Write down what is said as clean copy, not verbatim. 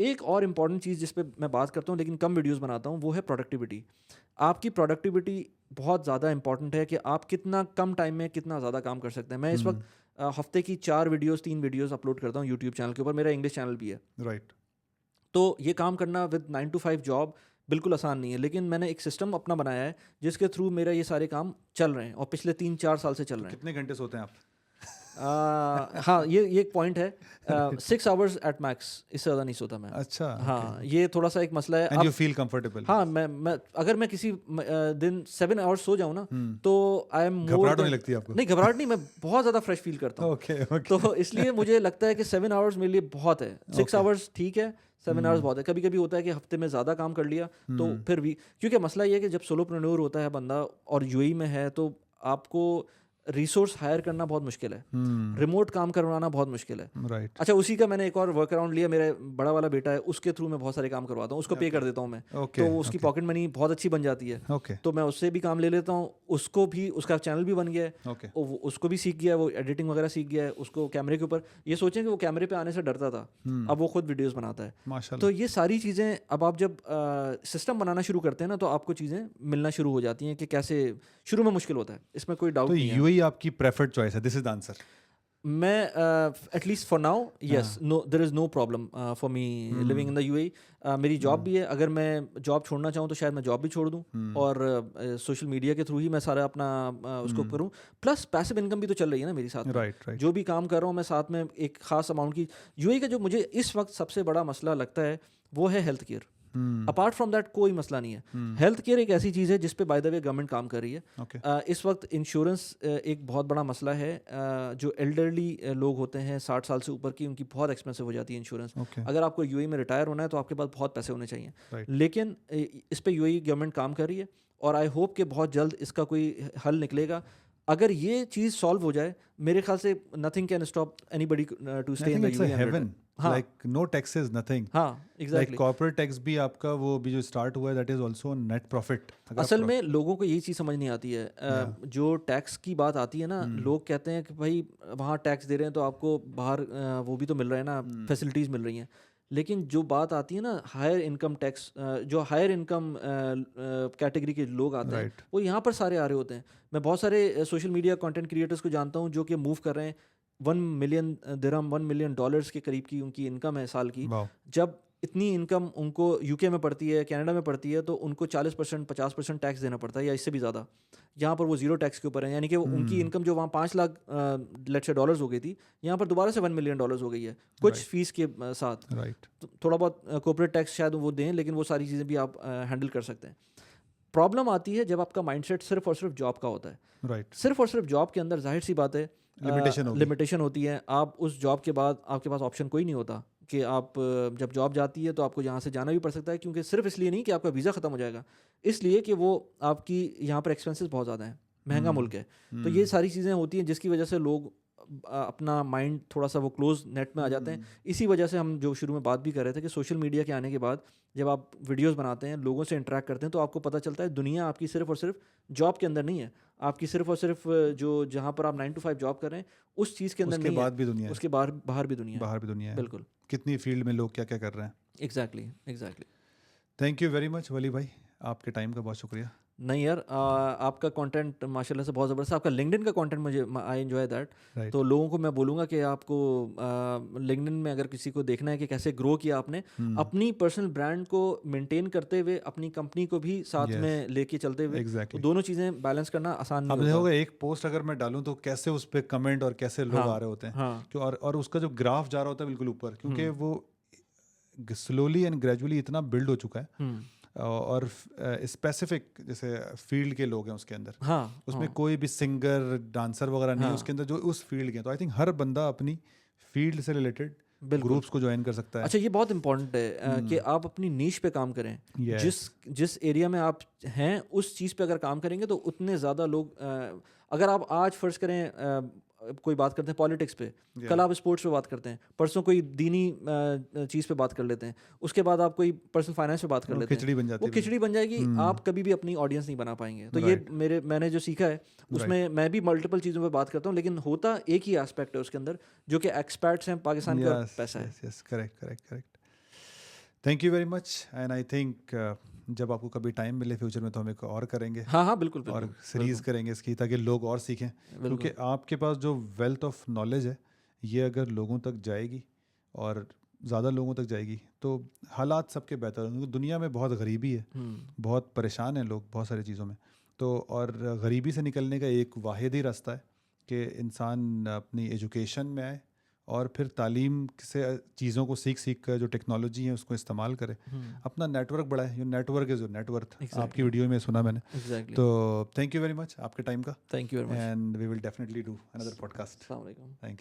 एक और इम्पॉर्टेंट चीज़ जिस पे मैं बात करता हूँ लेकिन कम वीडियोस बनाता हूँ, वो है प्रोडक्टिविटी। आपकी प्रोडक्टिविटी बहुत ज़्यादा इंपॉर्टेंट है कि आप कितना कम टाइम में कितना ज़्यादा काम कर सकते हैं। मैं इस वक्त हफ्ते की 3 वीडियोस अपलोड करता हूँ यूट्यूब चैनल के ऊपर, मेरा इंग्लिश चैनल भी है। राइट। तो ये काम करना विद 9 to 5 जॉब बिल्कुल आसान नहीं है, लेकिन मैंने एक सिस्टम अपना बनाया है जिसके थ्रू मेरा ये सारे काम चल रहे हैं और पिछले 3-4 साल से चल तो रहे हैं। कितने घंटे सोते हैं आप? हाँ, ये एक पॉइंट है। 6 आवर्स एट मैक्स, इससे ज़्यादा नहीं सोता मैं। अच्छा, हाँ, ये थोड़ा सा एक मसला है। एंड यू अब फील कंफर्टेबल? हाँ, मैं अगर मैं किसी दिन 7 आवर्स सो जाऊँ ना, तो आई एम मोर घबराहट होने देन, लगती है आपको? नहीं घबराहट नहीं, मैं बहुत ज़्यादा फ्रेश फील करता हूँ। Okay okay. तो इसलिए मुझे लगता है कि 7 आवर्स मेरे लिए बहुत है। 6 आवर्स ठीक है, 7 आवर्स बहुत है। कभी कभी होता है कि हफ्ते में ज़्यादा काम कर लिया, तो फिर भी, क्योंकि मसला ये है कि जब सोलोप्रेन्योर होता है बंदा और यूएई में है, तो आपको रिसोर्स हायर करना बहुत मुश्किल है, रिमोट काम करवाना बहुत मुश्किल है। राइट। अच्छा, उसी का मैंने एक और वर्क अराउंड लिया, मेरा बड़ा वाला बेटा है, उसके थ्रू मैं बहुत सारे काम करवाता हूँ, उसको पे कर देता हूँ मैं, ओके तो उसकी पॉकेट मनी बहुत अच्छी बन जाती है। ओके तो मैं उससे भी काम ले लेता हूँ, उसको भी, उसका चैनल भी बन गया है, ओके। उसको भी सीख गया है, वो एडिटिंग वगैरह सीख गया है, उसको कैमरे के ऊपर, ये सोचें कि वो कैमरे पे आने से डरता था, अब वो खुद वीडियोस बनाता है। माशाल्लाह। तो ये सारी चीज़ें, अब आप जब सिस्टम बनाना शुरू करते हैं ना, तो आपको चीज़ें मिलना शुरू हो जाती हैं कि कैसे। शुरू में मुश्किल होता है, इसमें कोई डाउट तो नहीं है। यूएई आपकी प्रेफर्ड चॉइस है, दिस इज द आंसर? मैं at least for now yes, no, there is no problem for me living in the UAE. मेरी जॉब भी है, अगर मैं जॉब छोड़ना चाहूँ तो शायद मैं जॉब भी छोड़ दूँ, और सोशल मीडिया के थ्रू ही मैं सारा अपना उसको करूँ। प्लस पैसिव इनकम भी तो चल रही है ना मेरी साथ में। Right right. जो भी काम कर रहा हूँ मैं, साथ में एक खास अमाउंट की। यूएई का जो मुझे इस वक्त सबसे बड़ा मसला लगता है वो है health care. Apart from that कोई मसला नहीं है। हेल्थ केयर एक ऐसी चीज़ है जिस पे बाय द वे गवर्नमेंट काम कर रही है। ओके। इस वक्त इंश्योरेंस एक बहुत बड़ा मसला है। जो एल्डरली लोग होते हैं 60 साल से ऊपर की, उनकी बहुत एक्सपेंसिव हो जाती है इंश्योरेंस। ओके। अगर आपको यूएई में रिटायर होना है तो आपके पास बहुत पैसे होने चाहिए, राइट। लेकिन इस पे यूएई गवर्नमेंट काम कर रही है, और आई होप कि बहुत जल्द इसका कोई हल निकलेगा। अगर ये चीज़ सॉल्व हो जाए, मेरे ख्याल से nothing can stop anybody to stay I in think the it's a UAE. Heaven, हाँ लाइक नो टैक्सेस, नथिंग। हाँ, लाइक एग्जैक्टली। कॉर्पोरेट टैक्स भी आपका वो भी जो स्टार्ट हुआ है, that is also net profit. असल में लोगों को यही चीज़ समझ नहीं आती है। जो टैक्स की बात आती है ना, लोग कहते हैं कि भाई वहाँ टैक्स दे रहे हैं तो आपको बाहर वो भी तो मिल रहा है ना, फैसिलिटीज़ मिल रही हैं। लेकिन जो बात आती है ना हायर इनकम टैक्स, जो हायर इनकम कैटेगरी के लोग आते हैं, राइट। वो यहाँ पर सारे आ रहे होते हैं। मैं बहुत सारे सोशल मीडिया कंटेंट क्रिएटर्स को जानता हूँ जो कि मूव कर रहे हैं। 1 मिलियन दिरहम, $1 मिलियन के करीब की उनकी इनकम है साल की। वाओ। जब इतनी इनकम उनको यूके में पड़ती है, कनाडा में पड़ती है, तो उनको 40% 50% टैक्स देना पड़ता है, या इससे भी ज़्यादा। यहाँ पर वो जीरो टैक्स के ऊपर है, यानी कि उनकी इनकम जो वहाँ 5 लाख लेट्स से डॉलर्स हो गई थी, यहाँ पर दोबारा से $1 मिलियन हो गई है, कुछ फीस के साथ। राइट। तो थोड़ा बहुत कॉर्पोरेट टैक्स शायद वो दें, लेकिन वो सारी चीज़ें भी आप हैंडल कर सकते हैं। प्रॉब्लम आती है जब आपका माइंडसेट सिर्फ और सिर्फ जॉब का होता है। राइट। सिर्फ और सिर्फ जॉब के अंदर जाहिर सी बात है लिमिटेशन होती है। आप उस जॉब के बाद आपके पास ऑप्शन कोई नहीं होता कि आप जब जॉब जाती है तो आपको यहाँ से जाना भी पड़ सकता है, क्योंकि सिर्फ इसलिए नहीं कि आपका वीज़ा ख़त्म हो जाएगा, इसलिए कि वो आपकी यहाँ पर एक्सपेंसेस बहुत ज़्यादा हैं, महंगा मुल्क है। तो ये सारी चीज़ें होती हैं जिसकी वजह से लोग अपना माइंड थोड़ा सा वो क्लोज नेट में आ जाते हैं। इसी वजह से हम जो शुरू में बात भी कर रहे थे कि सोशल मीडिया के आने के बाद जब आप वीडियोस बनाते हैं, लोगों से इंटरेक्ट करते हैं, तो आपको पता चलता है दुनिया आपकी सिर्फ और सिर्फ जॉब के अंदर नहीं है, आपकी सिर्फ और सिर्फ जो जहाँ पर आप 9 to 5 जॉब कर रहे हैं उस चीज़ के अंदर उसके नहीं बाद है, भी दुनिया है, उसके बाहर बाहर भी दुनिया है। बाहर भी दुनिया है। बिल्कुल, कितनी फील्ड में लोग क्या क्या कर रहे हैं। Exactly. Thank you very much Wali भाई, आपके टाइम का बहुत शुक्रिया। नहीं यार, आपका कंटेंट माशाल्लाह से बहुत ज़बरदस्त है। आपका लिंक्डइन का कंटेंट मुझे, आई एंजॉय दैट। राइट। तो लोगों को मैं बोलूँगा कि आपको लिंक्डइन में अगर किसी को देखना है कि कैसे ग्रो किया आपने, अपनी पर्सनल ब्रांड को मेंटेन करते हुए अपनी कंपनी को भी साथ में लेके चलते हुए, तो दोनों चीज़ें बैलेंस करना आसान नहीं आप होता। देखोगे एक पोस्ट अगर मैं डालूं तो कैसे उस पर कमेंट और कैसे लोग आ रहे होते हैं। हाँ, और उसका जो ग्राफ जा रहा होता है बिल्कुल ऊपर, क्योंकि वो स्लोली एंड ग्रेजुअली इतना बिल्ड हो चुका है। और स्पेसिफिक जैसे फील्ड के लोग हैं उसके अंदर, उसमें कोई भी सिंगर डांसर वगैरह नहीं है उसके अंदर जो उस फील्ड के हैं। तो आई थिंक हर बंदा अपनी फील्ड से रिलेटेड ग्रुप्स को ज्वाइन कर सकता है। अच्छा, ये बहुत इंपॉर्टेंट है कि आप अपनी नीश पे काम करें। जिस एरिया में आप हैं उस चीज़ पे अगर काम करेंगे तो उतने ज़्यादा लोग, अगर आप आज फर्ज करें कोई बात करते हैं पॉलिटिक्स पे, कल आप स्पोर्ट्स पे बात करते हैं, परसों कोई दीनी चीज़ पे बात कर लेते हैं, उसके बाद आप कोई पर्सनल फाइनेंस पे बात कर लेते हैं, वो खिचड़ी बन जाएगी। आप कभी भी अपनी ऑडियंस नहीं बना पाएंगे। तो ये मैंने जो सीखा है उसमें मैं भी मल्टीपल चीज़ों पे बात करता हूँ, लेकिन होता एक ही एस्पेक्ट है उसके अंदर, जो कि एक्सपर्ट्स हैं पाकिस्तान का पैसा है। Correct. Thank you very much and I think जब आपको कभी टाइम मिले फ्यूचर में तो हम एक और करेंगे। हाँ बिल्कुल और सीरीज़ करेंगे इसकी, ताकि लोग और सीखें, क्योंकि आपके पास जो वेल्थ ऑफ नॉलेज है ये अगर लोगों तक जाएगी और ज़्यादा लोगों तक जाएगी तो हालात सबके बेहतर होंगे। दुनिया में बहुत गरीबी है, बहुत परेशान हैं लोग बहुत सारी चीज़ों में, तो और गरीबी से निकलने का एक वाहिद ही रास्ता है कि इंसान अपनी एजुकेशन में आए और फिर तालीम से चीज़ों को सीख कर जो टेक्नोलॉजी है उसको इस्तेमाल करे, अपना नेटवर्क बढ़ाए। Your network is your net worth. आपकी वीडियो में सुना मैंने। तो थैंक यू वेरी मच आपके टाइम का। Thank you very much and we will definitely do another podcast. अस्सलाम वालेकुम। Thank you.